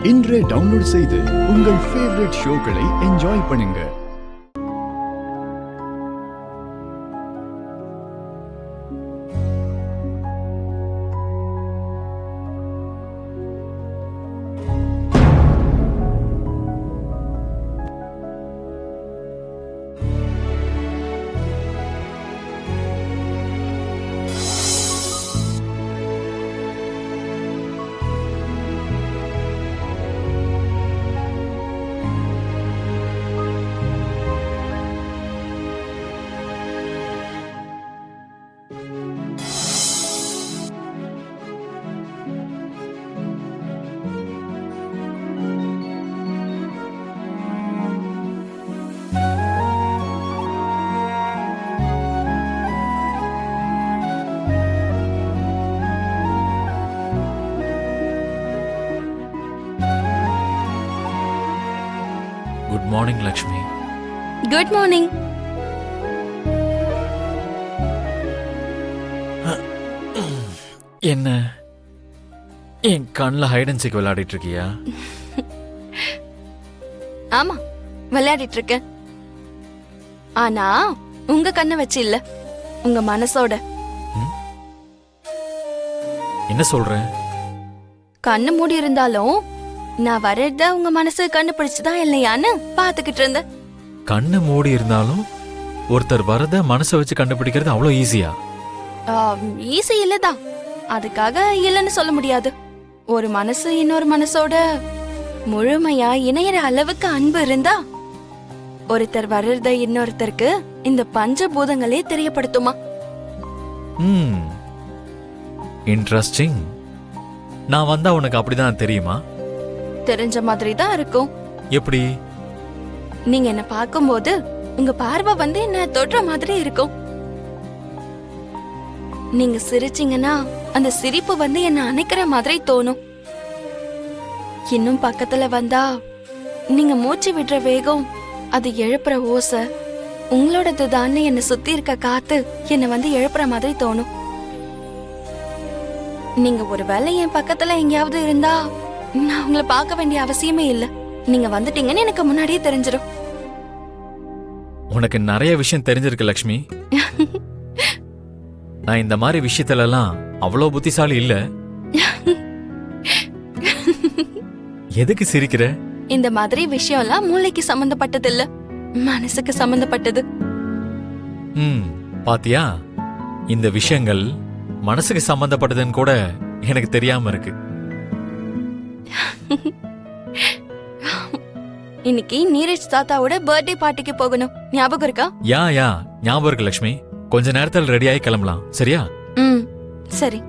இன்றே டவுன்லோட் செய்து உங்கள் ஃபேவரட் ஷோக்களை என்ஜாய் பண்ணுங்க. Good morning Lakshmi. Good morning. என்ன என் கண்ணில் ஹைட் அண்ட் சீக் விளையாடிட்டு இருக்கியா? ஆமா, விளையாடிட்டு இருக்கேன். ஆனா உங்க கண்ணை வச்சு இல்ல, உங்க மனசோட. என்ன சொல்ற? கண்ணு மூடி இருந்தாலும் நான் வர்றத உங்க மனசு கண்டுபிடிச்சுதான் இல்லையான்னு பாத்துக்கிட்டு இருந்தேன். கண்ணு மூடி இருந்தாலும் ஒருத்தர் வரத மனசை வச்சு கண்டுபிடிக்கிறது அவ்வளோ ஈஸியா? ஈஸி இல்லதான், அதுக்காக இல்லைன்னு சொல்ல முடியாது. ஒரு மனசு இன்னொரு மனசோட முழுமையா இணையற அளவுக்கு அன்பு இருந்தா ஒருத்தர் வர்றத இன்னொருத்தருக்கு இந்த பஞ்சபூதங்களே தெரியப்படுத்துமா? இன்ட்ரெஸ்டிங். நான் வந்தா உனக்கு அப்படிதான் தெரியுமா? தெரிஞ்ச மாதிரி தான் இருக்கும். எப்படி? நீங்க என்ன பார்க்கும்போது உங்க பார்வை வந்து என்ன தொடுற மாதிரி இருக்கும். நீங்க சிரிச்சீங்கன்னா அந்த சிரிப்பு வந்து என்ன அணைக்கிற மாதிரி தோணும். இன்னும் பக்கத்துல வந்தா நீங்க மூச்சு விடுற வேகம், அது எழுப்புற ஓசை உங்களோடது தான். என்ன சுத்தி இருக்க காத்து என்ன வந்து எழுப்புற மாதிரி தோணும். நீங்க ஒருவேளை என் பக்கத்துல எங்கேயாவது இருந்தா நான் உங்களை பார்க்க வேண்டிய அவசியமே இல்ல. நீங்க வந்துட்டீங்கன்னு எனக்கு முன்னாடியே தெரிஞ்சிடும். உனக்கு நிறைய விஷயம் தெரிஞ்சிருக்கு லக்ஷ்மி. நான் இந்த மாதிரி விஷயத்துல எல்லாம் அவ்வளோ புத்திசாலி இல்ல. எதுக்கு சிரிக்கிற? இந்த மாதிரி விஷயம் எல்லாம் மூளைக்கு சம்பந்தப்பட்டது இல்ல, மனசுக்கு சம்பந்தப்பட்டது. பாத்தியா, இந்த விஷயங்கள் மனசுக்கு சம்பந்தப்பட்டதுன்னு கூட எனக்கு தெரியாம இருக்கு. இன்னைக்கு நீரஜ் தாத்தாவோட பர்த்டே பார்ட்டிக்கு போகணும், ஞாபகம் இருக்கா? யா ஞாபகம் இருக்கு லக்ஷ்மி. கொஞ்ச நேரத்தில் ரெடியாகி கிளம்பலாம், சரியா? சரி.